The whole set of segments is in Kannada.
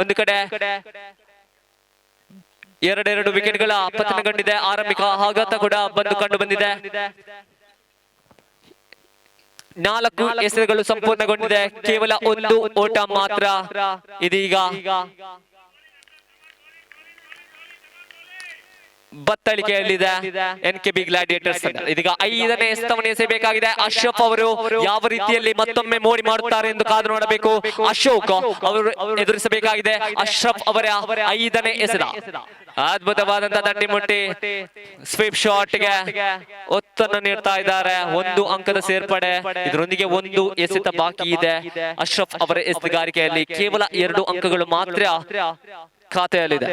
ಒಂದು ಕಡೆ ಎರಡೆರಡು ವಿಕೆಟ್ಗಳ ಪತನಗೊಂಡಿದೆ. ಆರಂಭಿಕ ಆಘಾತ ಕೂಡ ಕಂಡು ಬಂದಿದೆ. 4 ಎಸೆತಗಳು ಸಂಪೂರ್ಣಗೊಂಡಿದೆ. ಕೇವಲ ಒಂದು ಓಟ ಮಾತ್ರ ಇದೀಗ ಬತ್ತಳಿಕೆಯಲ್ಲಿದೆ ಎನ್ಕೆಬಿ ಗ್ಲಾಡಿಯೇಟರ್ಸ್. ಇದೀಗ 5ನೇ ಎಸೆತವನ್ನು ಎಸೆಯಬೇಕಾಗಿದೆ. ಅಶ್ರಫ್ ಅವರು ಯಾವ ರೀತಿಯಲ್ಲಿ ಮತ್ತೊಮ್ಮೆ ಮೋಡಿ ಮಾಡುತ್ತಾರೆ ಎಂದು ಕಾದು ನೋಡಬೇಕು. ಅಶೋಕ್ ಅವರು ಎದುರಿಸಬೇಕಾಗಿದೆ ಅಶ್ರಫ್ ಅವರ 5ನೇ ಎಸೆತ. ಅದ್ಭುತವಾದಂತಹ ದಂಡಿ ಮುಟ್ಟಿ ಸ್ವೀಪ್ ಶಾಟ್ ಗೆ ಒತ್ತನ್ನು ನೀಡ್ತಾ ಇದ್ದಾರೆ. 1 ಅಂಕದ ಸೇರ್ಪಡೆ. ಇದರೊಂದಿಗೆ 1 ಎಸೆತ ಬಾಕಿ ಇದೆ ಅಶ್ರಫ್ ಅವರ ಎಸೆತಗಾರಿಕೆಯಲ್ಲಿ. ಕೇವಲ 2 ಅಂಕಗಳು ಮಾತ್ರ ಖಾತೆಯಲ್ಲಿದೆ.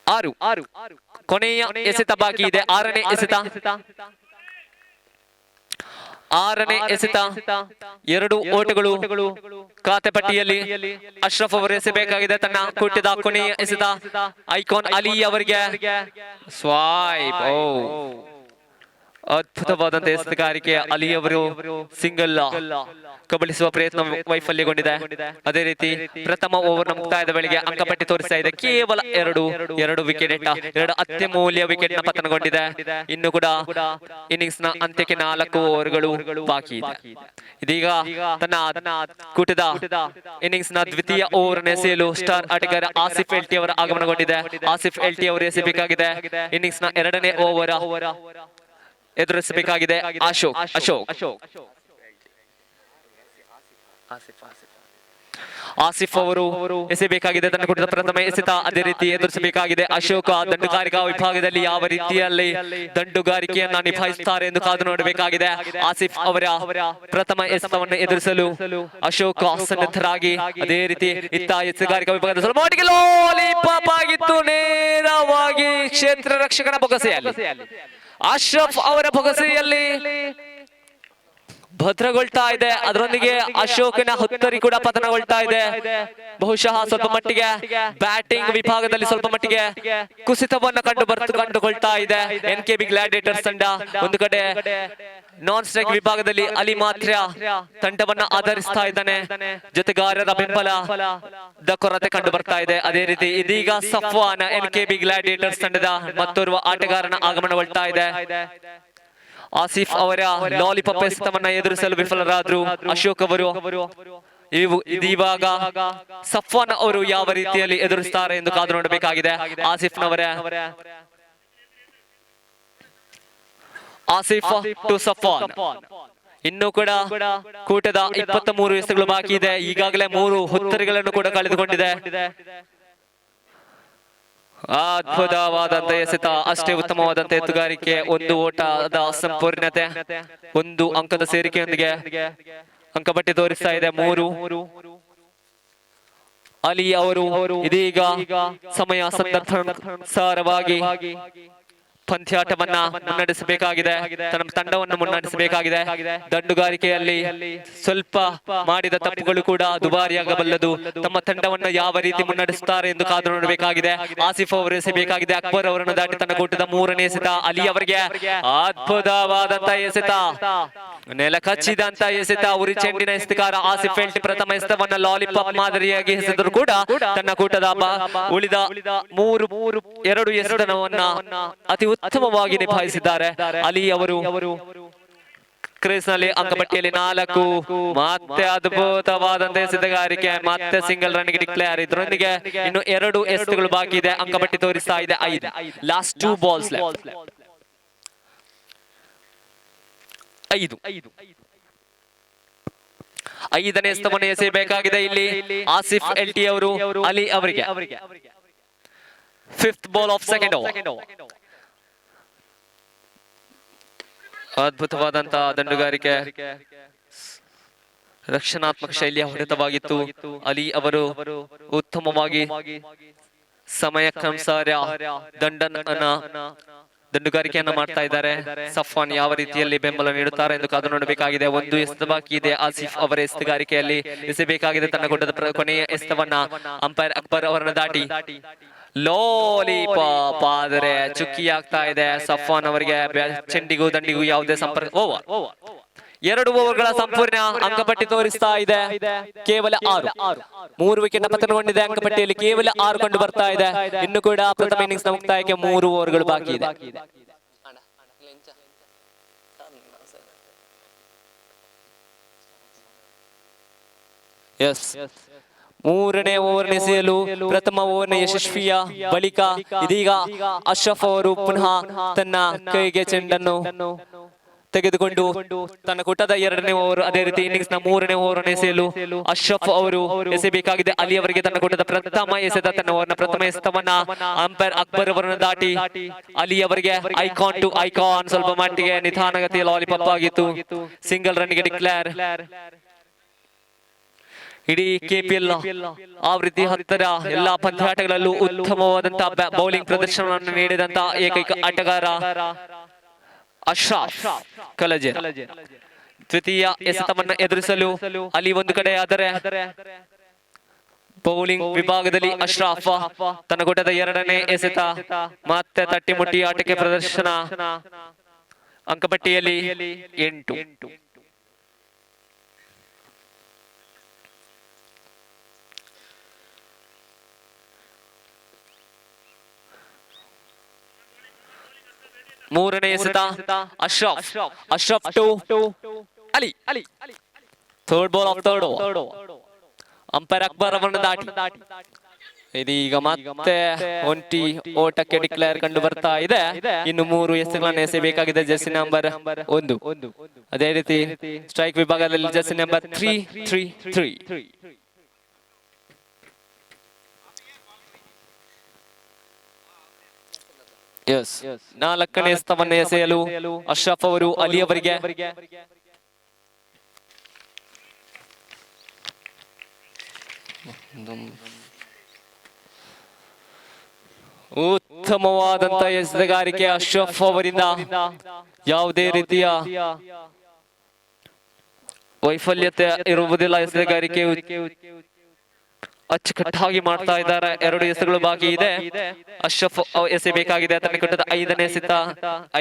ಆರು ಕೊನೆಯ ಎಸೆತ ಬಾಕಿ ಇದೆ. 6ನೇ ಎಸೆತ. 6ನೇ ಎಸೆತ 2 ಓಟಗಳು ಖಾತೆ ಪಟ್ಟಿಯಲ್ಲಿ. ಅಶ್ರಫ್ ಅವರು ಎಸೆಯಬೇಕಾಗಿದೆ ತನ್ನ ಕೊಟ್ಟಿದ್ದ ಕೊನೆಯ ಎಸೆತ. ಐಕಾನ್ ಅಲಿ ಅವರಿಗೆ ಸ್ವೈಪ್. ಅದ್ಭುತವಾದಂತಹ ಎಸೆತಗಾರಿಕೆ. ಅಲಿ ಅವರು ಸಿಂಗಲ್ ಕಬಳಿಸುವ ಪ್ರಯತ್ನ ವೈಫಲ್ಯಗೊಂಡಿದೆ. ಅದೇ ರೀತಿ ಪ್ರಥಮ ಓವರ್ನ ಮುಕ್ತಾಯದ ವೇಳೆಗೆ ಅಂಕಪಟ್ಟಿ ತೋರಿಸ್ತಾ ಇದೆ. ಕೇವಲ 2 ವಿಕೆಟ್ 2 ಅತ್ಯಮೂಲ್ಯ ವಿಕೆಟ್ ನ ಪತನಗೊಂಡಿದೆ. ಇನ್ನು ಕೂಡ ಇನ್ನಿಂಗ್ಸ್ ನ ಅಂತ್ಯಕ್ಕೆ 4 ಓವರ್ಗಳು ಬಾಕಿ ಇದೆ. ಇದೀಗ ತನ್ನ ಕೂಟದ ಇನ್ನಿಂಗ್ಸ್ ನ ದ್ವಿತೀಯ ಓವರ್ ಎಸೆಯಲು ಸ್ಟಾರ್ ಆಟಗಾರ ಆಸಿಫ್ ಎಲ್ಟಿ ಅವರ ಆಗಮನಗೊಂಡಿದೆ. ಆಸಿಫ್ ಎಲ್ಟಿ ಅವರು ಎಸೆಯಬೇಕಾಗಿದೆ ಇನ್ನಿಂಗ್ಸ್ ನ 2ನೇ ಓವರ್. ಎದುರಿಸಬೇಕಾಗಿದೆ ಅಶೋಕ್. ಆಸಿಫ್ ಅವರು ಎಸೆಯಬೇಕಾಗಿದೆ ತನ್ನ ಕೂಟದ ಪ್ರಥಮ ಎಸೆತ. ಅದೇ ರೀತಿ ಎದುರಿಸಬೇಕಾಗಿದೆ ಅಶೋಕ್. ದಂಡುಗಾರಿಕಾ ವಿಭಾಗದಲ್ಲಿ ಯಾವ ರೀತಿಯಲ್ಲಿ ದಂಡುಗಾರಿಕೆಯನ್ನ ನಿಭಾಯಿಸುತ್ತಾರೆ ಎಂದು ಕಾದು ನೋಡಬೇಕಾಗಿದೆ. ಆಸಿಫ್ ಅವರ ಪ್ರಥಮ ಎಸೆತವನ್ನು ಎದುರಿಸಲು ಅಶೋಕ್ ಸನ್ನದ್ಧರಾಗಿ. ಅದೇ ರೀತಿ ಇತ್ತ ಎಸೆಗಾರಿಕಾ ವಿಭಾಗದ ಸ್ವಲ್ಪ ಲಾಲಿಪಾಪ್ ಆಗಿತ್ತು ನೇರವಾಗಿ ಕ್ಷೇತ್ರ ರಕ್ಷಕನ ಬೊಗಸೆಯಲ್ಲಿ. ಅಶ್ರಫ್ ಅವರ ಬೊಗಸೆಯಲ್ಲಿ ಭದ್ರಗೊಳ್ತಾ ಇದೆ. ಅದರೊಂದಿಗೆ ಅಶೋಕನ ಹುತ್ತರಿ ಕೂಡ ಪತನಗೊಳ್ತಾ ಇದೆ. ಬಹುಶಃ ಸ್ವಲ್ಪ ಮಟ್ಟಿಗೆ ಬ್ಯಾಟಿಂಗ್ ವಿಭಾಗದಲ್ಲಿ ಸ್ವಲ್ಪ ಮಟ್ಟಿಗೆ ಕುಸಿತವನ್ನು ಕಂಡುಕೊಳ್ತಾ ಇದೆ ಎನ್ಕೆಬಿ ಗ್ಲಾಡಿಯೇಟರ್ಸ್ ತಂಡ. ಒಂದು ಕಡೆ ನಾನ್ ಸ್ಟ್ರೈಕ್ ವಿಭಾಗದಲ್ಲಿ ಅಲಿ ಮಾತ್ರ ತಂಡವನ್ನ ಆಧರಿಸ್ತಾ ಇದ್ದಾನೆ. ಜೊತೆಗಾರರ ಬೆಂಬಲದ ಕೊರತೆ ಕಂಡು ಬರ್ತಾ ಇದೆ. ಅದೇ ರೀತಿ ಇದೀಗ ಸಫ್ವಾನ್ ಎನ್ಕೆಬಿ ಗ್ಲಾಡಿಯೇಟರ್ಸ್ ತಂಡದ ಮತ್ತೋರ್ವ ಆಟಗಾರನ ಆಗಮನಗೊಳ್ತಾ ಇದೆ. ಆಸಿಫ್ ಅವರ ಲಾಲಿಪಾಪ್ ಎಸೆತವನ್ನ ಎದುರಿಸಲು ವಿಫಲರಾದ್ರು ಅಶೋಕ್ ಅವರು. ಇದೀವಾಗ ಸಫ್ವಾನ್ ಅವರು ಯಾವ ರೀತಿಯಲ್ಲಿ ಎದುರಿಸ್ತಾರೆ ಎಂದು ಕಾದು ನೋಡಬೇಕಾಗಿದೆ. ಆಸಿಫ್ ಟು ಸಫ್ವಾನ್. ಇನ್ನು ಕೂಡ ಕೂಟದ 23 ಎಸೆತಗಳು ಬಾಕಿ ಇದೆ. ಈಗಾಗಲೇ 3 ಹುತ್ತರಿಗಳನ್ನು ಕೂಡ ಕಳೆದುಕೊಂಡಿದೆ. ಅದ್ಭುತವಾದಂತ ಎಸೆತ. ಅಷ್ಟೇ ಉತ್ತಮವಾದಂತ ಎತ್ತುಗಾರಿಕೆ. 1 ಓಟದ ಸಂಪೂರ್ಣತೆ. 1 ಅಂಕದ ಸೇರಿಕೆಯೊಂದಿಗೆ ಅಂಕಪಟ್ಟಿ ತೋರಿಸ್ತಾ ಇದೆ 3. ಅಲಿ ಅವರು ಇದೀಗ ಸಮಯ ಸಂದರ್ಭಾನುಸಾರವಾಗಿ ಪಂದ್ಯಾಟವನ್ನ ಮುನ್ನಡೆಸಬೇಕಾಗಿದೆ. ತನ್ನ ತಂಡವನ್ನು ಮುನ್ನಡೆಸಬೇಕಾಗಿದೆ. ದಂಡುಗಾರಿಕೆಯಲ್ಲಿ ಸ್ವಲ್ಪ ಮಾಡಿದ ತಪ್ಪುಗಳು ಕೂಡ ದುಬಾರಿಯಾಗಬಲ್ಲದು. ತಮ್ಮ ತಂಡವನ್ನು ಯಾವ ರೀತಿ ಮುನ್ನಡೆಸುತ್ತಾರೆ ಎಂದು ಕಾದು ನೋಡಬೇಕಾಗಿದೆ. ಆಸಿಫ್ ಅವರು ಎಸೆಯಬೇಕಾಗಿದೆ. ಅಕ್ಬರ್ ಅವರನ್ನು ದಾಟಿ ತನ್ನ ಕೂಟದ 3ನೇ ಎಸೆತ. ಅಲಿ ಅವರಿಗೆ ಅದ್ಭುತವಾದಂತ ಎಸೆತ. ನೆಲ ಕಚ್ಚಿದಂತ ಎಸೆತ. ಉರಿ ಚೆಂಡಿನ ಎಸೆತಗಾರ ಆಸಿಫ್ ಎಲ್ಟಿ ಪ್ರಥಮ ಎಸೆತವನ್ನ ಲಾಲಿಪಾಪ್ ಮಾದರಿಯಾಗಿ ಎಸೆದರೂ ಕೂಡ ತನ್ನ ಕೂಟದ ಉಳಿದ 2 ಎಸೆತವನ್ನ ಅತಿ ಉತ್ತಮವಾಗಿ ನಿಭಾಯಿಸಿದ್ದಾರೆ ಅಲಿ ಅವರು. ಕ್ರೀಸ್ ನಲ್ಲಿ ಅಂಕಪಟ್ಟಿಯಲ್ಲಿ 4. ಮತ್ತೆ ಅದ್ಭುತವಾದಂತಹ ಎಸೆತಗಾರಿಕೆ. ಮತ್ತೆ ಸಿಂಗಲ್ ರನ್ ಗೆ ಡಿಕ್ಲೇರ್. ಇದರೊಂದಿಗೆ ಇನ್ನು 2 ಎಸೆತಗಳು ಬಾಕಿ ಇದೆ. ಅಂಕಪಟ್ಟಿ ತೋರಿಸ್ತಾ ಇದೆ 5. Last 2 balls left. 5. 5ನೇ ಎಸೆತವನ್ನು ಎಸೆಯಬೇಕಾಗಿದೆ ಇಲ್ಲಿ ಆಸಿಫ್ ಎಲ್ಟಿ ಅವರು ಅಲಿ ಅವರಿಗೆ. 5th ball of second over. ಅದ್ಭುತವಾದಂತಹ ದಂಡುಗಾರಿಕೆ. ರಕ್ಷಣಾತ್ಮಕ ಶೈಲಿಯ ಹೊಡೆತವಾಗಿತ್ತು. ಅಲಿ ಅವರು ಉತ್ತಮವಾಗಿ ಸಮಯಕ್ಕನುಸಾರ ದಂಡುಗಾರಿಕೆಯನ್ನ ಮಾಡ್ತಾ ಇದ್ದಾರೆ. ಸಫ್ವಾನ್ ಯಾವ ರೀತಿಯಲ್ಲಿ ಬೆಂಬಲ ನೀಡುತ್ತಾರೆ ಎಂದು ಕಾದು ನೋಡಬೇಕಾಗಿದೆ. 1 ಎಸೆತ ಬಾಕಿ ಇದೆ ಆಸಿಫ್ ಅವರ ಎಸೆತಗಾರಿಕೆಯಲ್ಲಿ. ಎಸೆಯಬೇಕಾಗಿದೆ ತನ್ನ ಕೂಟದ ಕೊನೆಯ ಎಸೆತವನ್ನ. ಅಂಪೈರ್ ಅಕ್ಬರ್ ಅವರನ್ನು ದಾಟಿ ಲಾಲಿಪಾಪ್ ಆದರೆ ಚುಕ್ಕಿ ಆಗ್ತಾ ಇದೆ ಸಫ್ವಾನ್ ಅವರಿಗೆ. ಚೆಂಡಿಗೂ ದಂಡಿಗೂ ಯಾವುದೇ ಸಂಪರ್ಕ. ಓವರ್ 2 ಓವರ್ಗಳ ಸಂಪೂರ್ಣ ಅಂಕಪಟ್ಟಿ ತೋರಿಸ್ತಾ ಇದೆ. ಕೇವಲ 6 3 ವಿಕೆಟ್ ಪತನಗೊಂಡಿದೆ. ಅಂಕಪಟ್ಟಿಯಲ್ಲಿ ಕೇವಲ 6 ಕಂಡು ಬರ್ತಾ ಇದೆ. ಇನ್ನು ಕೂಡ ಪ್ರಥಮ ಇನ್ನಿಂಗ್ಸ್ ನ ಮುಕ್ತಾಯಕ್ಕೆ 3 ಓವರ್ಗಳು ಬಾಕಿ ಇದೆ. ಎಸ್, 3ನೇ ಓವರ್ ಎಸೆಯಲು ಪ್ರಥಮ ಓವರ್ನ ಯಶಸ್ವಿಯ ಬಳಿಕ ಇದೀಗ ಅಶ್ರಫ್ ಅವರು ಪುನಃ ತನ್ನ ಕೈಗೆ ಚೆಂಡನ್ನು ತೆಗೆದುಕೊಂಡು ತನ್ನ ಕೂಟದ 2ನೇ ಓವರ್, ಅದೇ ರೀತಿ ಇನ್ನಿಂಗ್ಸ್ ನ 3ನೇ ಓವರ್ ಎಸೆಯಲು ಅಶ್ರಫ್ ಅವರು ಎಸೆಯಬೇಕಾಗಿದೆ. ಅಲ್ಲಿ ಅವರಿಗೆ ತನ್ನ ಕೂಟದ ಪ್ರಥಮ ಎಸೆದ ತನ್ನ ಓವರ್ನ ಪ್ರಥಮ ಎಸೆತವನ್ನ ಅಂಪೈರ್ ಅಕ್ಬರ್ ಅವರನ್ನು ದಾಟಿ ಅಲ್ಲಿ ಅವರಿಗೆ ಐಕಾನ್ ಟು ಐಕಾನ್ ಸ್ವಲ್ಪ ಮಟ್ಟಿಗೆ ನಿಧಾನಗತಿಯ ಲಾಲಿಪಾಪ್ ಆಗಿತ್ತು. ಸಿಂಗಲ್ ರನ್ಗೆ ಡಿಕ್ಲೇರ್. ಇಡೀ ಕೆಪಿಎಲ್ ಆವೃತ್ತಿ 10ರ ಎಲ್ಲಾ ಪಂದ್ಯಾಟಗಳಲ್ಲೂ ಉತ್ತಮವಾದಂತಹ ಬೌಲಿಂಗ್ ಪ್ರದರ್ಶನವನ್ನು ನೀಡಿದಂತ ಏಕೈಕ ಆಟಗಾರ ಅಶ್ರಫ್ ಕಲಜೆ. ದ್ವಿತೀಯ ಎಸೆತವನ್ನ ಎದುರಿಸಲು ಅಲ್ಲಿ ಒಂದು ಕಡೆ ಆದರೆ ಬೌಲಿಂಗ್ ವಿಭಾಗದಲ್ಲಿ ಅಶ್ರಫ್ ತನ್ನ ಕೂಟದ 2ನೇ ಎಸೆತ ಮತ್ತೆ ತಟ್ಟಿ ಮುಟ್ಟಿ ಆಟಕ್ಕೆ ಪ್ರದರ್ಶನ. ಅಂಕಪಟ್ಟಿಯಲ್ಲಿ 8. ಮೂರನೇ ಎಸೆತ Ashraf to Ali. Third ball of third over. Umpire Akbar ಅವರನ್ನು ದಾಟಿ ಇದೀಗ ಮತ್ತೆ ಒಂಟಿ ಓಟಕ್ಕೆ ಡಿಕ್ಲೇರ್ ಕಂಡು ಬರ್ತಾ ಇದೆ. ಇನ್ನು 3 ಎಸೆಗಳನ್ನು ಎಸೆಯಬೇಕಾಗಿದೆ ಜೆರ್ಸಿ ನಂಬರ್ 1. ಅದೇ ರೀತಿ ಸ್ಟ್ರೈಕ್ ವಿಭಾಗದಲ್ಲಿ ಜೆರ್ಸಿ ನಂಬರ್ 3. ಎಸ್, 4ನೇ ಎಸೆತವನ್ನು ಎಸೆಯಲು ಅಶ್ರಫ್ ಅವರು ಅಲಿ ಅವರಿಗೆ ಉತ್ತಮವಾದಂತ ಎಸೆತಗಾರಿಕೆ ಅಶ್ರಫ್ ಅವರಿಂದ. ಯಾವುದೇ ರೀತಿಯ ವೈಫಲ್ಯತೆ ಇರುವುದಿಲ್ಲ. ಎಸೆತಗಾರಿಕೆ ಅಚ್ಚುಕಟ್ಟಾಗಿ ಮಾಡ್ತಾ ಇದ್ದಾರೆ. 2 ಎಸೆಗಳು ಬಾಕಿ ಇದೆ. ಅಶ್ರಫ್ ಎಸೆಯಬೇಕಾಗಿದೆ ತನ್ನ ಕೂಟದ 5ನೇ ಎಸೆತ.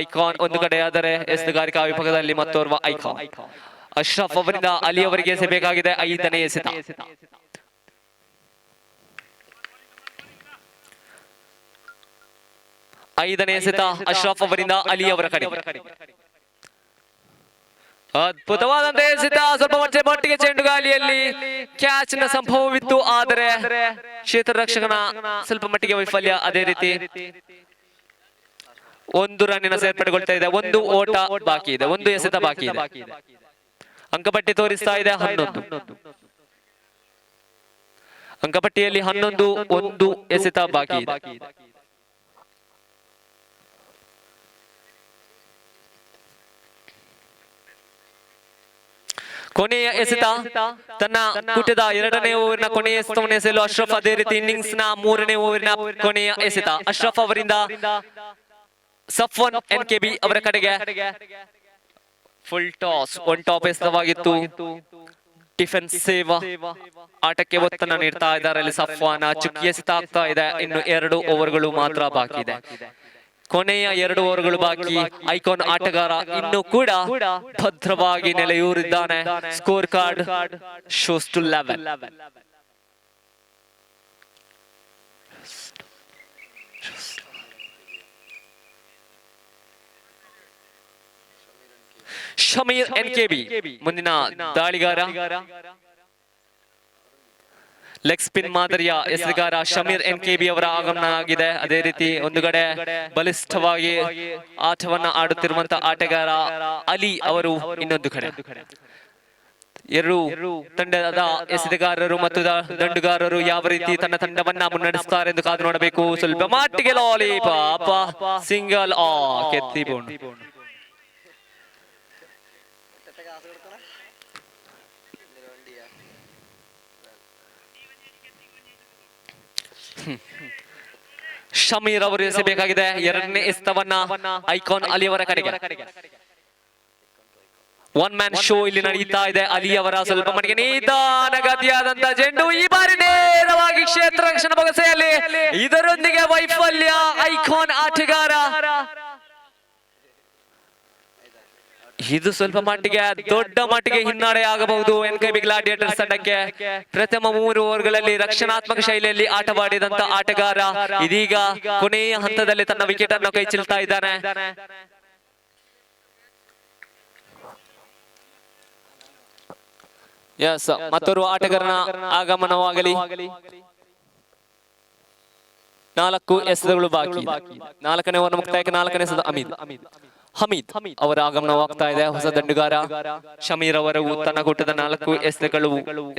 ಐಕಾನ್ ಒಂದು ಕಡೆ ಆದರೆ ಎಸೆತಗಾರಿಕಾ ವಿಭಾಗದಲ್ಲಿ ಮತ್ತೋರ್ವ ಐಕಾನ್. ಅಶ್ರಫ್ ಅವರಿಂದ ಅಲಿ ಅವರಿಗೆ ಎಸೆಯಬೇಕಾಗಿದೆ 5ನೇ ಎಸೆತ. 5ನೇ ಎಸೆತ ಅಶ್ರಫ್ ಅವರಿಂದ ಅಲಿ ಅವರ ಕಡೆ. ಅದ್ಭುತವಾದಂತ ಎಸೆತ. ಸ್ವಲ್ಪ ಮಟ್ಟಿಗೆ ಚೆಂಡುಗಾಲಿಯಲ್ಲಿ ಕ್ಯಾಚ್ ನ ಸಂಭವವಿತ್ತು, ಆದರೆ ಕ್ಷೇತ್ರ ರಕ್ಷಕನ ಸ್ವಲ್ಪ ಮಟ್ಟಿಗೆ ವೈಫಲ್ಯ. ಅದೇ ರೀತಿ 1 ರನ್ನಿನ ಸೇರ್ಪಡೆಗೊಳ್ತಾ ಇದೆ. 1 ಓಟ ಬಾಕಿ ಇದೆ, 1 ಎಸೆತ ಬಾಕಿ ಇದೆ. ಅಂಕಪಟ್ಟಿ ತೋರಿಸ್ತಾ ಇದೆ 11. ಅಂಕಪಟ್ಟಿಯಲ್ಲಿ 11, 1 ಎಸೆತ ಬಾಕಿ ಇದೆ. ಕೊನೆಯ ಎಸೆತ ತನ್ನ ಕೂಟದ 2ನೇ ಓವರ್ನ ಕೊನೆಯ ಎಸೆತವನ್ನು ಎಸೆಯಲು ಅಶ್ರಫ್. ಅದೇ ರೀತಿ ಇನ್ನಿಂಗ್ಸ್ ನ 3ನೇ ಓವರ್ನ ಕೊನೆಯ ಎಸೆತ ಅಶ್ರಫ್ ಅವರಿಂದ ಸಫ್ವಾನ್ NKB ಅವರ ಕಡೆಗೆ. ಫುಲ್ ಟಾಸ್, 1 ಟಾಪ್ ಎಸೆತವಾಗಿತ್ತು. ಡಿಫೆನ್ಸಿವ್ ಆಟಕ್ಕೆ ಒತ್ತನ್ನು ನೀಡ್ತಾ ಇದ್ದಾರೆ ಅಲ್ಲಿ ಸಫ್ವಾನ್. ಚುಕ್ಕಿ ಎಸೆತ ಆಗ್ತಾ ಇದೆ. ಇನ್ನು 2 ಓವರ್ಗಳು ಮಾತ್ರ ಬಾಕಿ ಇದೆ. ಕೊನೆಯ 2 ಓವರ್ಗಳು ಬಾಕಿ. ಐಕಾನ್ ಆಟಗಾರ ಇನ್ನು ಕೂಡ ಭದ್ರವಾಗಿ ನೆಲೆಯೂರಿದ್ದಾನೆ. Score card shows two 11. Shameer NKB ಮುಂದಿನ ದಾಳಿಗಾರ. ಲೆಗ್ ಸ್ಪಿನ್ ಮಾದರಿಯ ಎಸೆಗಾರ ಶಮೀರ್ NKB ಅವರ ಆಗಮನ ಆಗಿದೆ. ಅದೇ ರೀತಿ ಒಂದು ಕಡೆ ಬಲಿಷ್ಠವಾಗಿ ಆಟವನ್ನ ಆಡುತ್ತಿರುವಂತಹ ಆಟಗಾರ ಅಲಿ ಅವರು ಇನ್ನೊಂದು ಕಡೆ. 2 ತಂಡದ ಎಸೆಗಾರರು ಮತ್ತು ದಂಡುಗಾರರು ಯಾವ ರೀತಿ ತನ್ನ ತಂಡವನ್ನ ಮುನ್ನಡೆಸುತ್ತಾರೆ ಎಂದು ಕಾದು ನೋಡಬೇಕು. ಸ್ವಲ್ಪ ಮಟ್ಟಿಗೆ ಲಾಲಿಪಾಪ್ ಸಿಂಗಲ್ ಕೆತ್ತಿಬೋಣ. ಶಮೀರ್ ಅವರು ಎಸೆಯಬೇಕಾಗಿದೆ 2ನೇ ಎಸೆತವನ್ನ ಐಕಾನ್ ಅಲಿ ಅವರ ಕಡೆಗೆ. 1 ಮ್ಯಾನ್ ಶೋ ಇಲ್ಲಿ ನಡೀತಾ ಇದೆ. ಅಲಿ ಅವರ ಸ್ವಲ್ಪ ಮಟ್ಟಿಗೆ ನಿಧಾನಗತಿಯಾದಂತಹ ಚೆಂಡು ಈ ಬಾರಿ ಬಾರಿ ನೇರವಾಗಿ ಕ್ಷೇತ್ರ ರಕ್ಷಣಾ ಬೊಗಸೆಯಲ್ಲಿ ಇದರೊಂದಿಗೆ ವೈಫಲ್ಯ ಐಕಾನ್ ಆಟಗಾರ. ಇದು ಸ್ವಲ್ಪ ಮಟ್ಟಿಗೆ ದೊಡ್ಡ ಮಟ್ಟಿಗೆ ಹಿನ್ನಡೆ ಆಗಬಹುದು ಎನ್ಕೆಬಿ ಗ್ಲಾಡಿಯೇಟರ್ಸ್ ತಂಡಕ್ಕೆ. ಪ್ರಥಮ 3 ಓವರ್ಗಳಲ್ಲಿ ರಕ್ಷಣಾತ್ಮಕ ಶೈಲಿಯಲ್ಲಿ ಆಟವಾಡಿದಂತ ಆಟಗಾರ ಇದೀಗ ಕೊನೆಯ ಹಂತದಲ್ಲಿ ತನ್ನ ವಿಕೆಟ್ ಅನ್ನು ಕೈ ಚೆಲ್ತಾ ಇದ್ದಾನೆ. ಎಸ್, ಮತ್ತೋರ್ವ ಆಟಗಾರನ ಆಗಮನವಾಗಲಿ. 4 ಎಸೆತಗಳು ಬಾಕಿ. 4ನೇ ಓವರ್ ಮುಕ್ತಾಯಕ್ಕೆ 4ನೇ ಎಸೆತ ಹಮೀದ್ ಅವರ ಆಗಮನವಾಗ್ತಾ ಇದೆ. ಹೊಸ ದಂಡುಗಾರ ಶಮೀರ್ ಅವರು ತನ್ನ ಕೂಟದ 4 ಎಸೆತಗಳು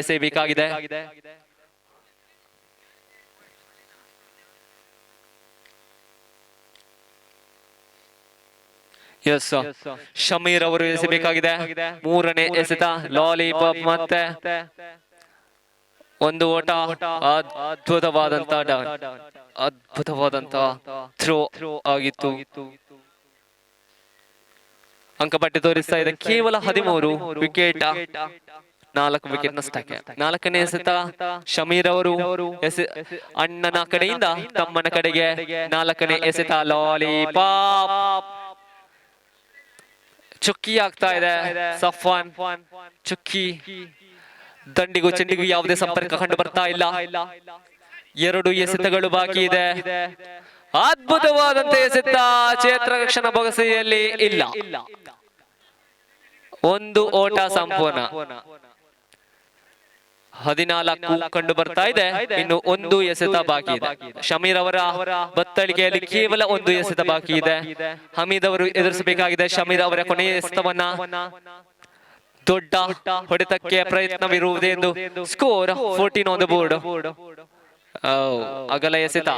ಎಸೆಯಬೇಕಾಗಿದೆ. ಎಸ್, ಶಮೀರ್ ಅವರು ಎಸೆಯಬೇಕಾಗಿದೆ. 3ನೇ ಎಸೆತ ಲಾಲಿಪಾಪ್ ಮತ್ತೆ ಒಂದು ಓಟ. ಅದ್ಭುತವಾದಂತ ಥ್ರೋ ಆಗಿತ್ತು. ಅಂಕಪಟ್ಟಿ ತೋರಿಸ್ತಾ ಇದೆ ಕೇವಲ 13 ವಿಕೆಟ್, 4 ವಿಕೆಟ್ ನಷ್ಟಕ್ಕೆ. 4ನೇ ಎಸೆತ ಶಮೀರ್ ಅವರು ಅಣ್ಣನ ಕಡೆಯಿಂದ ತಮ್ಮನ ಕಡೆಗೆ 4ನೇ ಎಸೆತ ಲಾಲಿಪಾಪ್. ಚುಕ್ಕಿ ಆಗ್ತಾ ಇದೆ ಸಫ್ವಾನ್. ಚುಕ್ಕಿ ದಂಡಿಗೂ ಚೆಂಡಿಗೂ ಯಾವುದೇ ಸಂಪರ್ಕ ಕಂಡು ಬರ್ತಾ ಇಲ್ಲ. 2 ಎಸೆತಗಳು ಬಾಕಿ ಇದೆ. ಅದ್ಭುತವಾದಂತೆ ಎಸೆತ ಕ್ಷೇತ್ರ ರಕ್ಷಣಾ ಬೊಗಸೆಯಲ್ಲಿ ಇಲ್ಲ. 1 ಓಟ ಸಂಪೂರ್ಣ. 14 ಕಂಡು ಬರ್ತಾ ಇದೆ. ಇನ್ನು 1 ಎಸೆತ ಬಾಕಿ ಇದೆ. ಶಮೀರ್ ಅವರ ಬತ್ತಳಿಕೆಯಲ್ಲಿ ಕೇವಲ 1 ಎಸೆತ ಬಾಕಿ ಇದೆ. ಹಮೀದ್ ಅವರು ಎದುರಿಸಬೇಕಾಗಿದೆ ಶಮೀರ್ ಅವರ ಕೊನೆಯ ಎಸೆತವನ್ನ. ದೊಡ್ಡ ಹೊಡೆತಕ್ಕೆ ಪ್ರಯತ್ನವಿರುವುದೆಂದು ಸ್ಕೋರ್ 14 ಆನ್ ದ ಬೋರ್ಡ್. ಅಗಲ ಎಸೆತ.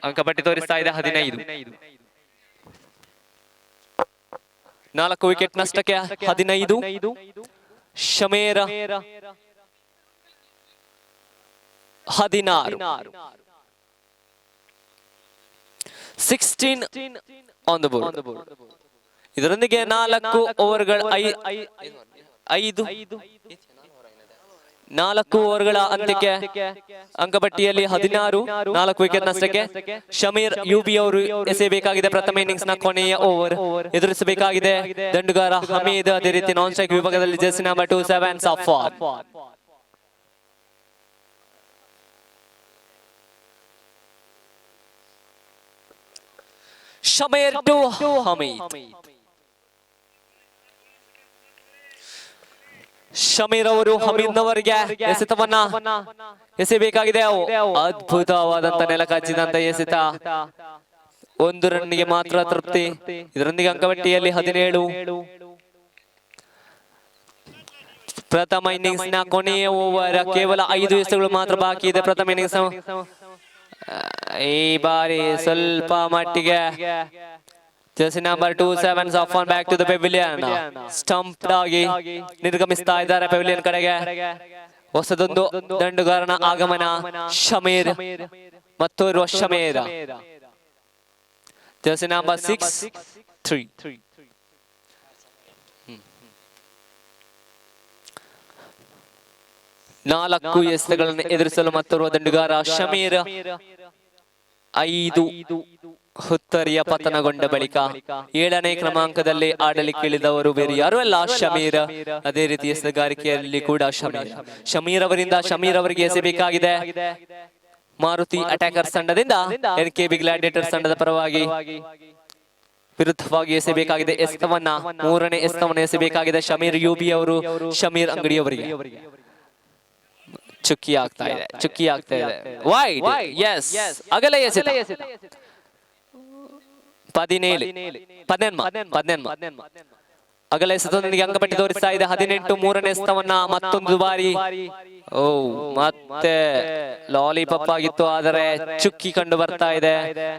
ಅಂಕಪಟ್ಟಿ ತೋರಿಸ್ತಾ ಇದೆ 15. 4 ವಿಕೆಟ್ ನಷ್ಟಕ್ಕೆ 15. ಶಮೀರ್ 16. 16 on the board. ಇದರೊಂದಿಗೆ 4 ಓವರ್ಗಳ 4 ಓವರ್ಗಳ ಅಂತ್ಯಕ್ಕೆ ಅಂಕಪಟ್ಟಿಯಲ್ಲಿ 16, 4 ವಿಕೆಟ್ ನಷ್ಟಕ್ಕೆ. ಶಮೀರ್ ಯುಬಿ ಅವರು ಎಸೆಯಬೇಕಾಗಿದೆ ಪ್ರಥಮ ಇನ್ನಿಂಗ್ಸ್ ನ ಕೊನೆಯ ಓವರ್. ಎದುರಿಸಬೇಕಾಗಿದೆ ದಂಡುಗಾರ ಹಮೀದ್. ಅದೇ ರೀತಿ ನಾನ್ ಸ್ಟ್ರೈಕ್ ವಿಭಾಗದಲ್ಲಿ jersey number 27 Safwan. Shameer to Hameed. Shameer ಅವರು ಹಮೀದ್ನವರಿಗೆ ಎಸೆತವನ್ನ ಎಸೆಯಬೇಕಾಗಿದೆ. ಅದ್ಭುತವಾದಂತ ನೆಲ ಕಚ್ಚಿದಂತ ಎಸೆತ. 1 ರನ್ನಿಗೆ ಮಾತ್ರ ತೃಪ್ತಿ. ಇದರೊಂದಿಗೆ ಅಂಕಪಟ್ಟಿಯಲ್ಲಿ 17. ಪ್ರಥಮ ಇನ್ನಿಂಗ್ಸ್ ನ ಕೊನೆಯ ಓವರ್. ಕೇವಲ 5 ಎಸೆತಗಳು ಮಾತ್ರ ಬಾಕಿ ಇದೆ ಪ್ರಥಮ ಇನ್ನಿಂಗ್ಸ್. ಈ ಬಾರಿ ಸ್ವಲ್ಪ ಮಟ್ಟಿಗೆ jersey number 27 Safwan back to the pavilion. Stump ಆಗಿ ನಿರ್ಗಮಿಸ್ತಾ ಇದ್ದಾರೆ ಪೆವಿಲಿಯನ್ ಕಡೆಗೆ. ಹೊಸದೊಂದು ದಂಡುಗಾರನ ಆಗಮನ. ಶಮೀರ್ ಮತ್ತೋರ್ವ ಶಮೀರ್. Jersey number 6-3. 4 ಎಸೆತಗಳನ್ನು ಎದುರಿಸಲು ಮತ್ತೋರ್ವ ದಂಡುಗಾರ ಶಮೀರ್. 5 ಹುತ್ತರಿಯ ಪತನಗೊಂಡ ಬಳಿಕ 7ನೇ ಕ್ರಮಾಂಕದಲ್ಲಿ ಆಡಲಿಕ್ಕೆ ಇಳಿದವರು ಬೇರೆ ಯಾರು ಅಲ್ಲ, ಶಮೀರ್. ಅದೇ ರೀತಿ ಎಸೆಗಾರಿಕೆಯಲ್ಲಿ ಕೂಡ ಶಮೀರ್ ಅವರಿಂದ ಶಮೀರ್ ಅವರಿಗೆ ಎಸೆಯಬೇಕಾಗಿದೆ. ಮಾರುತಿ ಅಟ್ಯಾಕರ್ಸ್ ತಂಡದಿಂದ ಎನ್ಕೆಬಿ ಗ್ಲಾಡಿಯೇಟರ್ಸ್ ತಂಡದ ಪರವಾಗಿ ವಿರುದ್ಧವಾಗಿ ಎಸೆಯಬೇಕಾಗಿದೆ ಎಸೆತವನ್ನ. 3ನೇ ಎಸೆತವನ್ನು ಎಸೆಯಬೇಕಾಗಿದೆ ಶಮೀರ್ ಯುಬಿ ಅವರು ಶಮೀರ್ ಅಂಗಡಿಯವರಿಗೆ. ಚುಕ್ಕಿ ಆಗ್ತಾ ಇದೆ ವೈಡ್. ಎಸ್, ಅಗಲ ಎಸೆತ. 17 ಅಗಲ ಎಸೆತದೊಂದಿಗೆ ಅಂಕಪಟ್ಟಿ ತೋರಿಸ್ತಾ ಇದೆ 18. 3ನೇ ಎಸೆತವನ್ನ ಮತ್ತೊಂದು ಬಾರಿ ಮತ್ತೆ ಲಾಲಿಪಾಪ್ ಆಗಿತ್ತು, ಆದರೆ ಚುಕ್ಕಿ ಕಂಡು ಬರ್ತಾ ಇದೆ.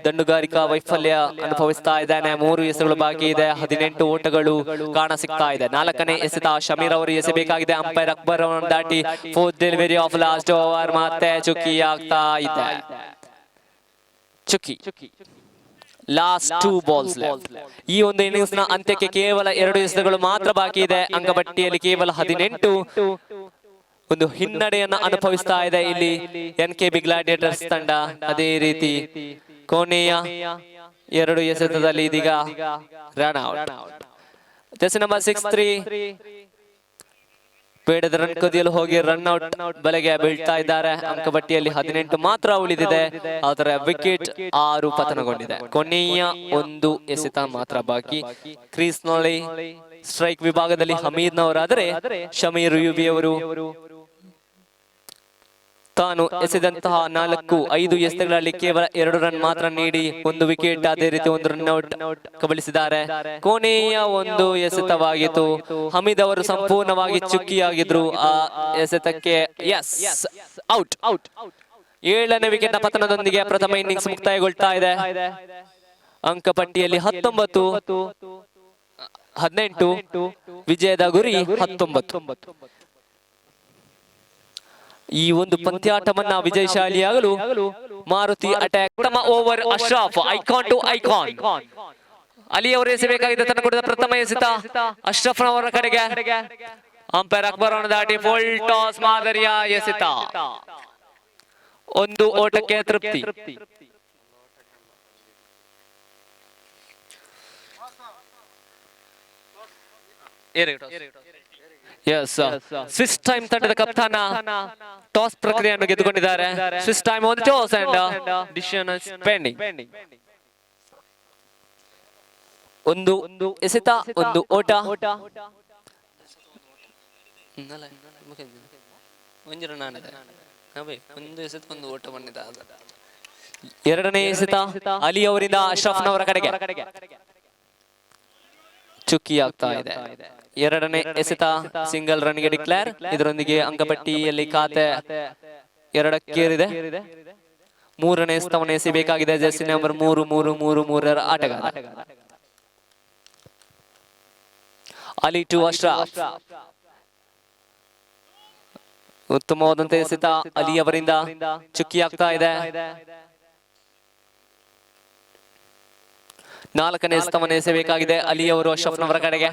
ದಂಡುಗಾರಿಕಾ ವೈಫಲ್ಯ ಅನುಭವಿಸ್ತಾ ಇದ್ದಾನೆ. 3 ಎಸೆತಗಳು ಬಾಕಿ ಇದೆ. 18 ಓಟಗಳು ಕಾಣ ಸಿಗ್ತಾ ಇದೆ. 4ನೇ ಎಸೆತ ಶಮೀರ್ ಅವರು ಎಸೆಯಬೇಕಾಗಿದೆ. ಅಂಪೈರ್ ಅಕ್ಬರ್ ಅವರನ್ನು ದಾಟಿ 4th delivery of last over. ಮತ್ತೆ ಚುಕ್ಕಿ ಆಗ್ತಾ ಇದೆ. ಚುಕ್ಕಿ ಲಾಸ್ಟ್ 2 ಬಾಲ್ಸ್. ಈ ಒಂದು ಇನ್ನಿಂಗ್ಸ್ ನ ಅಂತ್ಯಕ್ಕೆ ಕೇವಲ 2 ಎಸೆತಗಳು ಮಾತ್ರ ಬಾಕಿ ಇದೆ. ಅಂಕಪಟ್ಟಿಯಲ್ಲಿ ಕೇವಲ 18. ಒಂದು ಹಿನ್ನಡೆಯನ್ನ ಅನುಭವಿಸ್ತಾ ಇದೆ ಇಲ್ಲಿ NKB ಗ್ಲಾಡಿಯೇಟರ್ಸ್ ತಂಡ. ಅದೇ ರೀತಿ ಕೊನೆಯ 2 ಎಸೆತದಲ್ಲಿ ಇದೀಗ ರನ್ ಔಟ್. ಜೆರ್ಸಿ ನಂಬರ್ 63 ಬೇಡದ ರನ್ ಕದಿಯಲು ಹೋಗಿ ರನ್ ಔಟ್ ಬಲೆಗೆ ಬೀಳ್ತಾ ಇದ್ದಾರೆ. ಅಂಕಪಟ್ಟಿಯಲ್ಲಿ 18 ಮಾತ್ರ ಉಳಿದಿದೆ. ಆದರೆ ವಿಕೆಟ್ 6 ಪತನಗೊಂಡಿದೆ. ಕೊನೆಯ 1 ಎಸೆತ ಮಾತ್ರ ಬಾಕಿ. ಕ್ರೀಸ್ ನಲ್ಲಿ ಸ್ಟ್ರೈಕ್ ವಿಭಾಗದಲ್ಲಿ ಹಮೀದ್ನವರಾದರೆ ಶಮೀರ್ ಯುಬಿ ಅವರು ತಾನು ಎಸೆದಂತಹ 4-5 ಎಸೆತಗಳಲ್ಲಿ ಕೇವಲ 2 ರನ್ ಮಾತ್ರ ನೀಡಿ 1 ವಿಕೆಟ್, ಅದೇ ರೀತಿ 1 ರನ್ ಔಟ್ ಕಬಳಿಸಿದ್ದಾರೆ. ಕೊನೆಯ 1 ಎಸೆತವಾಗಿತ್ತು. ಹಮೀದ್ ಅವರು ಸಂಪೂರ್ಣವಾಗಿ ಚುಕ್ಕಿಯಾಗಿದ್ರು ಆ ಎಸೆತಕ್ಕೆ. Yes, out. 7ನೇ ವಿಕೆಟ್ ನ ಪತನದೊಂದಿಗೆ ಪ್ರಥಮ ಇನ್ನಿಂಗ್ಸ್ ಮುಕ್ತಾಯಗೊಳ್ತಾ ಇದೆ. ಅಂಕಪಟ್ಟಿಯಲ್ಲಿ 18 ವಿಜಯದ ಗುರಿ 19. ಈ ಒಂದು ಪಂದ್ಯಾಟವನ್ನ ವಿಜಯಶಾಲಿಯಾಗಲು ಮಾರುತಿ ಅಟ್ಯಾಕ್. ಪ್ರಥಮ over Ashraf, icon to icon. Ali ಅವರು ಎಸೆಬೇಕಾಗಿದೆ ತನ್ನ ಕೊಡಿದ ಪ್ರಥಮ ಎಸೆತ ಅಶ್ರಫ್ ಅವರ ಕಡೆಗೆ. ಅಂಪೈರ್ ಅಕ್ಬರ್ ಅವರನ್ನು ದಾಟಿ ಫುಲ್ ಟಾಸ್ ಮಾದರಿಯ ಎಸೆತ. 1 ಓಟಕ್ಕೆ ತೃಪ್ತಿ. ಸ್ವಿಸ್ ಟೈಮ್ ತಂಡದ ಕಪ್ತಾನ ಟಾಸ್ ಪ್ರಕ್ರಿಯೆಯನ್ನು ಗೆದ್ದುಕೊಂಡಿದ್ದಾರೆ. ಸ್ವಿಸ್ ಟೈಮ್ ಒಂದು ಟಾಸ್ ಅಂಡ್ ಡಿಸಿಷನ್ ಪೆಂಡಿಂಗ್. 1 ಎಸೆತ, 1 ಓಟ. ಎರಡನೇ ಎಸೆತ ಅಲಿ ಅವರಿಂದ ಅಶ್ರಫ್ನವರ ಕಡೆಗೆ ಚುಕ್ಕಿ ಆಗ್ತಾ ಇದೆ. ಎರಡನೇ ಎಸೆತ ಸಿಂಗಲ್ ರನ್ಗೆ ಡಿಕ್ಲೇರ್. ಇದರೊಂದಿಗೆ ಅಂಕಪಟ್ಟಿಯಲ್ಲಿ ಖಾತೆ 2ಕ್ಕೇರಿದೆ. 3ನೇ ಎಸೆತವನ್ನು ಎಸೆಯಬೇಕಾಗಿದೆ ಜೆರ್ಸಿ ನಂಬರ್ 3 ಆಟಗಾರ. ಅಲಿ ಟು ಅಶ್ರಫ್. ಉತ್ತಮವಾದಂತ ಎಸೆತ ಅಲಿ ಅವರಿಂದ ಚುಕ್ಕಿ ಆಗ್ತಾ ಇದೆ. 4ನೇ ಎಸೆತವನ್ನು ಎಸೆಯಬೇಕಾಗಿದೆ ಅಲಿ ಅವರು ಅಶ್ರಫ್ನವರ ಕಡೆಗೆ.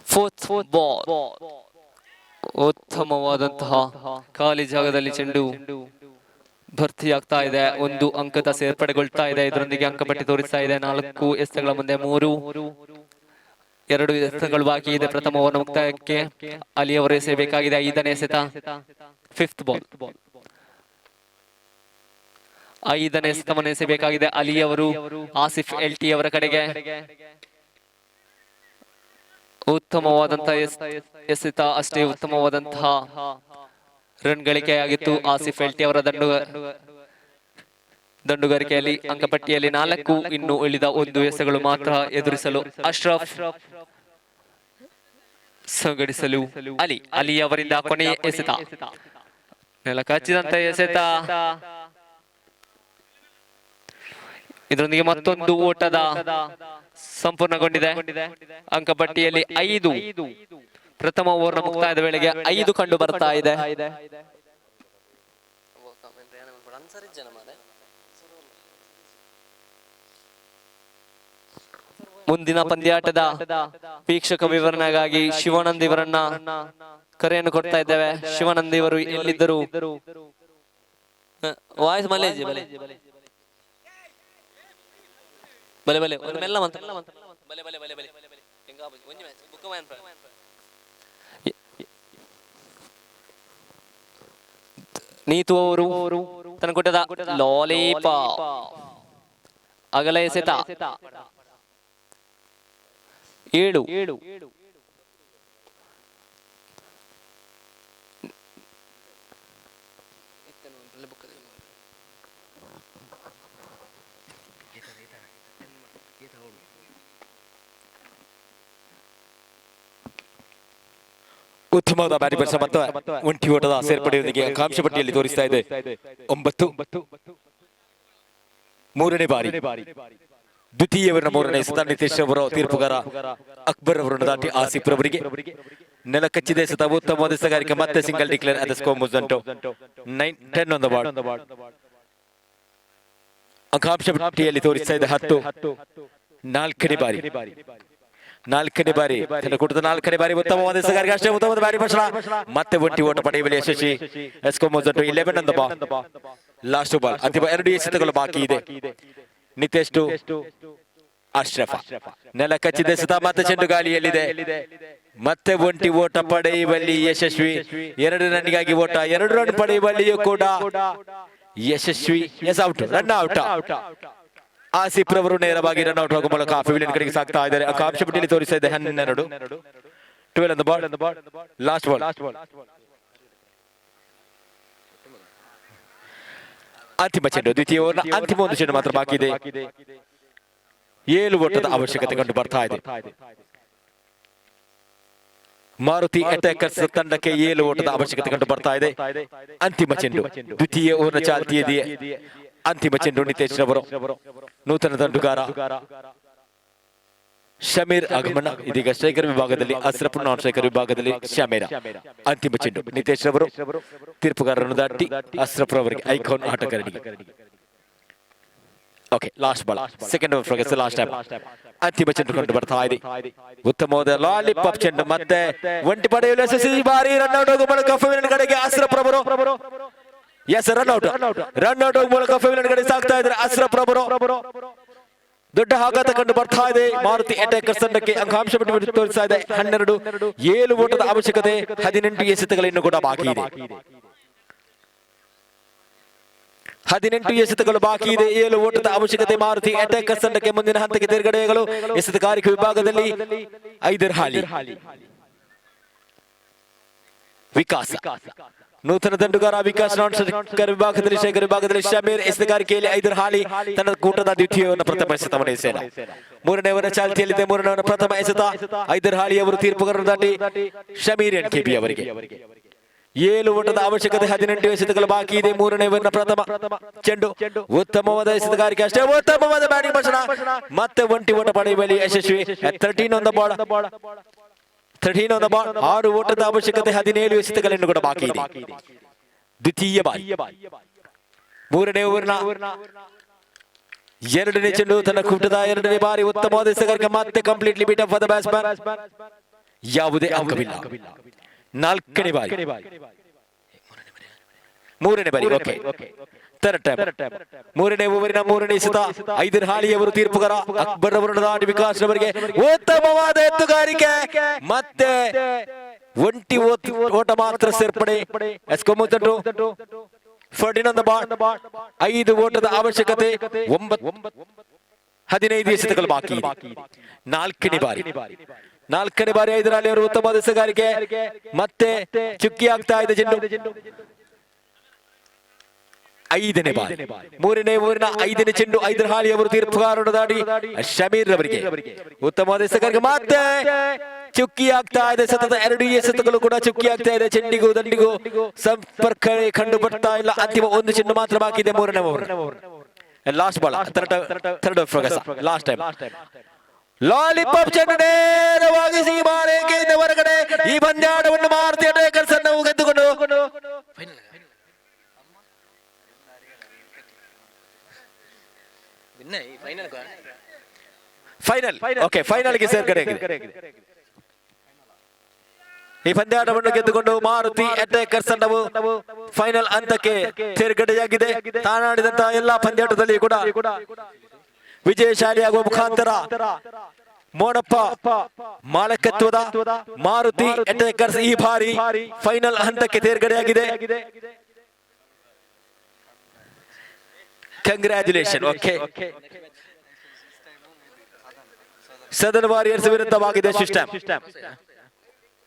4th ball. ಉತ್ತಮವಾದಂತಹ ಖಾಲಿ ಜಾಗದಲ್ಲಿ ಚೆಂಡು ಭರ್ತಿಯಾಗ್ತಾ ಇದೆ. 1 ಅಂಕದ ಸೇರ್ಪಡೆಗೊಳ್ತಾ ಇದೆ. ಇದರೊಂದಿಗೆ ಅಂಕಪಟ್ಟಿ ತೋರಿಸ್ತಾ ಇದೆ 4 ಎಸೆತಗಳ ಮುಂದೆ 3, 2 ಎಸೆತಗಳು ಬಾಕಿ ಇದೆ. ಪ್ರಥಮ ಓವರ್ ಮುಕ್ತಾಯಕ್ಕೆ ಅಲಿ ಅವರು ಎಸೆಯಬೇಕಾಗಿದೆ 5ನೇ ಎಸೆತ. 5th ball. 5ನೇ ಎಸೆತವನ್ನು ಎಸೆಯಬೇಕಾಗಿದೆ ಅಲಿ ಅವರು ಆಸಿಫ್ LT ಅವರ ಕಡೆಗೆ. ಉತ್ತಮವಾದಂತಹ ಎಸೆತ, ಅಷ್ಟೇ ಉತ್ತಮವಾದಂತಹ ರನ್ ಗಳಿಕೆಯಾಗಿತ್ತು ಆಸಿಫ್ LT ಅವರ ದಂಡುಗಾರಿಕೆಯಲ್ಲಿ. ಅಂಕಪಟ್ಟಿಯಲ್ಲಿ 4, ಇನ್ನು ಉಳಿದ 1 ಎಸೆತಗಳು ಮಾತ್ರ ಎದುರಿಸಲು ಅಶ್ರಫ್ ಸಂಘಟಿಸಲು ಅಲಿ ಅವರಿಂದ ಕೊನೆಯ ಎಸೆತ. ನೆಲಕ ಹಚ್ಚಿದಂತ ಎಸೆತ. ಇದರೊಂದಿಗೆ ಮತ್ತೊಂದು ಓಟದ ಸಂಪೂರ್ಣಗೊಂಡಿದೆ. ಅಂಕಪಟ್ಟಿಯಲ್ಲಿ 5. ಪ್ರಥಮ ಓವರ್ನ ಮುಕ್ತಾಯದ ವೇಳೆಗೆ 5 ಕಂಡು ಬರ್ತಾ ಇದೆ. ಮುಂದಿನ ಪಂದ್ಯಾಟದ ವೀಕ್ಷಕ ವಿವರಣೆಗಾಗಿ ಶಿವಾನಂದ್ ಇವರನ್ನ ಕರೆಯನ್ನು ಕೊಡ್ತಾ ಇದ್ದೇವೆ. ಶಿವಾನಂದ್ ಇವರು ಎಲ್ಲಿದ್ದರು? ವಾಯ್ಸ್ ಮಲೇಜ್ ಬಲೆ ಬಲೆ ಒಂದು ಮೆಲ್ಲ ಮಂತ ಬಲೆ ಬಲೆ ಬಲೆ ಬಲೆ ಒಂಜಿ ಮ್ಯಾಚ್ ಬುಕ್ಕ ಮ್ಯಾನ್ ನೀತು ಅವರು ತನ್ನ ಕೊಟ್ಟದ ಲಾಲಿಪಾಪ್ ಅಗಲ ಎಸೆತ 7. ಉತ್ತಮವಾದ ಬ್ಯಾಟಿಂಗ್ ಪ್ರದರ್ಶನ ಮತ್ತು ಒಂಟಿ ಓಟದ ಸೇರ್ಪಡೆಯೊಂದಿಗೆ ಅಂಕಾಂಶ ಪಟ್ಟಿಯಲ್ಲಿ ತೋರಿಸ್ತಾ ಇದೆ 9. 3ನೇ ಬಾರಿ ದ್ವಿತೀಯವರ 3ನೇ ಎಸೆತ ನಿತೀಶ್ ಅವರ ತೀರ್ಪುಗಾರ ಅಕ್ಬರ್ ಅವರನ್ನು ದಾಟಿ ಆಸಿಫ್ ರವರಿಗೆ ನೆಲಕಚ್ಚಿದ ಎಸೆತ. ಉತ್ತಮವಾದ ಎಸೆಗಾರಿಕೆ, ಮತ್ತೆ single declare. At the score ಮುಜಂಟೋ 9-10 ಆನ್ ದ ಬಾರ್ಡ್. ಅಂಕಾಂಶ ಪಟ್ಟಿಯಲ್ಲಿ ತೋರಿಸ್ತಾ ಇದೆ 10. 4ನೇ ಬಾರಿ ನಾಲ್ಕನೇ ಬಾರಿ ತನ್ನ ಕೂಟದ ನಾಲ್ಕನೇ ಬಾರಿ ಉತ್ತಮವಾದ ಎಸೆಗಾರಿಕೆ, ಅಷ್ಟೇ ಉತ್ತಮವಾದ ಬ್ಯಾಟಿಂಗ್ ಭಾಷಣ. ಮತ್ತೆ ಒಂಟಿ ಓಟ ಪಡೆಯುವಲ್ಲಿ ಯಶಸ್ವಿ. ಎಸ್ಕೋ ಮೊಜೆಂಟೋ 11 on the ball. Last ball, ಅಂತಿಮ 2 ಎಸೆತಗಳು ಬಾಕಿ ಇದೆ. ನಿತೇಶ್ ಟು ಅಶ್ರಫ, ನೆಲ ಕಚ್ಚಿದ ಎಸೆತ, ಮತ್ತೆ ಚೆಂಡು ಗಾಳಿಯಲ್ಲಿದೆ. ಮತ್ತೆ ಒಂಟಿ ಓಟ ಪಡೆಯುವಲ್ಲಿ ಯಶಸ್ವಿ. 2 ರನ್ನಿಗಾಗಿ ಓಟ, 2 ರನ್ ಪಡೆಯುವಲ್ಲಿಯೂ ಕೂಡ ಯಶಸ್ವಿ. Out, run out. ಆಸಿಫ್ ರವರು ನೇರವಾಗಿ ರನ್ ಔಟ್ ಆಗುವ ಮೂಲಕ ಪೆವಿಲಿಯನ್ ಕಡೆಗೆ ಸಾಗ್ತಾ ಇದ್ದಾರೆ. ಆಕಾಂಕ್ಷ ಪಟ್ಟಿಯಲ್ಲಿ ತೋರಿಸ್ತಾ ಇದೆ 12. 12 on the ball. Last ball. ಅಂತಿಮ ಚೆಂಡು, ದ್ವಿತೀಯ ಓವರ್ನ ಅಂತಿಮ ಒಂದು ಚೆಂಡು ಮಾತ್ರ ಬಾಕಿ ಇದೆ. 7 ಓಟದ ಅವಶ್ಯಕತೆ ಕಂಡು ಬರ್ತಾ ಇದೆ. ಮಾರುತಿ ಅಟ್ಯಾಕರ್ಸ್ ತಂಡಕ್ಕೆ 7 ಓಟದ ಅವಶ್ಯಕತೆ ಕಂಡು ಬರ್ತಾ ಇದೆ. ಅಂತಿಮ ಚೆಂಡು, ದ್ವಿತೀಯ ಓವರ್ನ ಚಾಲ್ತಿಯಿದೆಯೇ. ಅಂತಿಮ ಚೆಂಡು ನಿತೇಶ್ ರವರು. ನೂತನ ದಂಡುಗಾರ ಶಮೀರ್ ಆಗಮನ. ಇದೀಗ ಸ್ಟ್ರೈಕರ್ ವಿಭಾಗದಲ್ಲಿ ಅಸ್ರಫ್, ನಾನ್ ಸ್ಟ್ರೈಕರ್ ವಿಭಾಗದಲ್ಲಿ ಶಮೀರ. ಅಂತಿಮ ಚೆಂಡು ನಿತೇಶ್ ರವರು ತೀರ್ಪುಗಾರರನ್ನು ದಾಟಿ ಅಸ್ರಫ್ ರವರಿಗೆ ಐಕಾನ್ ಆಟಗಾರನಿಗೆ. Okay, last ball, second over for last time. ಅಂತಿಮ ಚೆಂಡು ಕಂಡು ಬರ್ತಾ ಇದೆ. ಉತ್ತಮವಾದ ಲಾಲಿಪಾಪ್ ಚೆಂಡು, ಮತ್ತೆ ಒಂಟಿ ಪಡೆಯಲು ಯಶಸ್ವಿ. ಬಾರಿ ರನ್ ಔಟ್ ಆಗುವ ಮೂಲಕ ಫೆವಿಲಿಯನ್ ಕಡೆಗೆ ಅಸ್ರಫ್ ರವರು. ಎಸ್, ರನ್ ಔಟ್ ಆಗುವ ಮೂಲಕ ಫೆವಿಲಿಯನ್ ಕಡೆ ಸಾಗ್ತಾ ಇದ್ದಾರೆ ಅಸ್ರಫ್ ರವರು. ದೊಡ್ಡ ಆಘಾತ ಕಂಡು ಬರ್ತಾ ಇದೆ ಮಾರುತಿ ಅಟ್ಯಾಕರ್ಸ್ ತಂಡಕ್ಕೆ. ಅಂಕಾಂಶ ಪಟ್ಟಿ ತೋರಿಸ್ತಾ ಇದೆ 12. 7 ಓಟದ ಅವಶ್ಯಕತೆ, 18 ಎಸೆತಗಳು ಕೂಡ ಬಾಕಿ ಇದೆ. 18 ಎಸೆತಗಳು ಬಾಕಿ ಇದೆ. 7 ಓಟದ ಅವಶ್ಯಕತೆ ಮಾರುತಿ ಅಟ್ಯಾಕರ್ಸ್ ತಂಡಕ್ಕೆ ಮುಂದಿನ ಹಂತಕ್ಕೆ ತೇರ್ಗಡೆಯಾಗಲು. ಎಸೆತಗಾರಿಕೆ ವಿಭಾಗದಲ್ಲಿ ಐದರ್ ಹಾಲಿ ವಿಕಾಸ್, ನೂತನ ದಂಡುಗಾರ ವಿಕಾಸ್, ನಾನ್ ಸ್ಟ್ರೈಕರ್ ವಿಭಾಗದಲ್ಲಿ ಶೇಖರ್ ವಿಭಾಗದಲ್ಲಿ ಶಮೀರ್. ಎಸೆತಗಾರಿಕೆಯಲ್ಲಿ ಐದರ್ ಹಾಲಿ ತನ್ನ ಕೂಟದ ದ್ವಿತೀಯವನ್ನು ಪ್ರಥಮ ಎಸೆತವನ್ನು ಎಸೆದ. 3ನೇ ಓವರ್ನ ಚಾಲ್ತಿಯಲ್ಲಿದೆ. 3ನೇ ಓವರ್ನ ಪ್ರಥಮ ಎಸೆತ ಐದರ್ ಹಾಲಿ ಅವರು ತೀರ್ಪುಗಾರರು ದಾಟಿ ಶಮೀರ್ ಎನ್ಕೆಬಿ ಅವರಿಗೆ. 7 ಓಟದ ಅವಶ್ಯಕತೆ, 18 ಎಸೆತಗಳು ಬಾಕಿ ಇದೆ. 3ನೇ ಓವರ್ನ ಪ್ರಥಮ ಚೆಂಡು, ಉತ್ತಮವಾದ ಎಸೆತಗಾರಿಕೆ, ಅಷ್ಟೇ ಉತ್ತಮವಾದ ಬ್ಯಾಟಿಂಗ್ ಭಾಷಣ. ಮತ್ತೆ ಒಂಟಿ ಓಟ ಪಡೆಯುವಲ್ಲಿ ಯಶಸ್ವಿ. 13 on the ball. 6 ಓಟದ ಅವಶ್ಯಕತೆ, 17 ಎಸೆತಗಳನ್ನು ಕೂಡ ಬಾಕಿ ಇದೆ. ದ್ವಿತೀಯ ಬಾರಿ 3ನೇ ಓವರ್ನ 2ನೇ ಚೆಂಡು, ತನ್ನ ಕೂಟದ 2ನೇ ಬಾರಿ ಉತ್ತಮವಾದ ಎಸೆಗಾರಿಕೆ. ಮತ್ತೆ completely beat for the batsman. ಯಾವುದೇ ಅಂಕವಿಲ್ಲ. 4ನೇ ಬಾರಿ, 3ನೇ ಬಾರಿ. Okay, third time. 3ನೇ ಓವರಿನ 3ನೇ ಎಸೆತ ಐದರ್ ಹಾಲಿಯವರು ತೀರ್ಪುಗಾರ ಅಕ್ಬರ್ ಅವರನ್ನು ದಾಟಿ ವಿಕಾಸ್ ಅವರಿಗೆ ಉತ್ತಮವಾದ ಎತ್ತುಗಾರಿಕೆ. ಮತ್ತೆ ಒಂಟಿ ಓಟ ಮಾತ್ರ ಸೇರ್ಪಡೆ. ಎಸ್ಕೋ ಮೊಜೆಂಟೋ 14 on the ball. 5 ಓಟದ ಅವಶ್ಯಕತೆ, 15 ಎಸೆತಗಳು ಬಾಕಿ ಇದೆ. 4ನೇ ಬಾರಿ ಐದರ್ ಹಾಲಿ ಅವರು ಉತ್ತಮವಾದ ಎಸೆಗಾರಿಕೆ. ಮತ್ತೆ ಚುಕ್ಕಿ ಆಗ್ತಾ ಇದೆ ಚೆಂಡು. 5ನೇ ಬಾರಿ 3ನೇ ಓವರಿನ 5ನೇ ಚೆಂಡು ಐದರ್ ಹಾಲಿ ಅವರು ತೀರ್ಪುಗಾರರನ್ನು ದಾಟಿ ಶಮೀರ್ ಅವರಿಗೆ ಉತ್ತಮವಾದ ಎಸೆಗಾರಿಕೆ. ಮತ್ತೆ ಚುಕ್ಕಿ ಆಗ್ತಾ ಇದೆ. ಸತತ 2 ಎಸೆತಗಳು ಕೂಡ ಚುಕ್ಕಿ ಆಗ್ತಾ ಇದೆ. ಚೆಂಡಿಗೂ ದಂಡಿಗೂ ಸಂಪರ್ಕ ಕಂಡು ಬರ್ತಾ ಇಲ್ಲ. ಅಂತಿಮ ಒಂದು ಚೆಂಡು ಮಾತ್ರ ಬಾಕಿ ಇದೆ 3ನೇ over. Last ball, third over last time. Lollipop ಚೆಂಡು ನೇರವಾಗಿ ಸೀಮಾರೇಖೆಯಿಂದ ಹೊರಗಡೆ. ಈ ಪಂದ್ಯಾಟವನ್ನು ಮಾರುತಿ ಅಟ್ಯಾಕರ್ಸ್ ಅನ್ನು ಗೆದ್ದುಕೊಂಡು ಫೈನಲ್. ಓಕೆ, ಫೈನಲ್ಗೆ ಸೇರ್ಗಡೆಯಾಗಿದೆ. ಈ ಪಂದ್ಯಾಟವನ್ನು ಗೆದ್ದುಕೊಂಡು ಮಾರುತಿ ಅಟ್ಯಾಕರ್ಸ್ ತಂಡವು ಫೈನಲ್ ಹಂತಕ್ಕೆ ಸೇರ್ಗಡೆಯಾಗಿದೆ. ತಾನಾಡಿದಂತಹ ಎಲ್ಲಾ ಪಂದ್ಯಾಟದಲ್ಲಿ ಕೂಡ ವಿಜಯಶಾಲಿಯಾಗುವ ಮುಖಾಂತರ ಮೋನಪ್ಪ ಮಾಲಕತ್ವದ ಮಾರುತಿ ಅಟ್ಯಾಕರ್ಸ್ ಈ ಬಾರಿ ಫೈನಲ್ ಹಂತಕ್ಕೆ ತೇರ್ಗಡೆಯಾಗಿದೆ. ಕಂಗ್ರ್ಯಾಚುಲೇಷನ್. ಓಕೆ, ಸದನ್ ವಾರಿಯರ್ಸ್ ವಿರುದ್ಧವಾಗಿದೆ ಸಿಸ್ಟಮ್.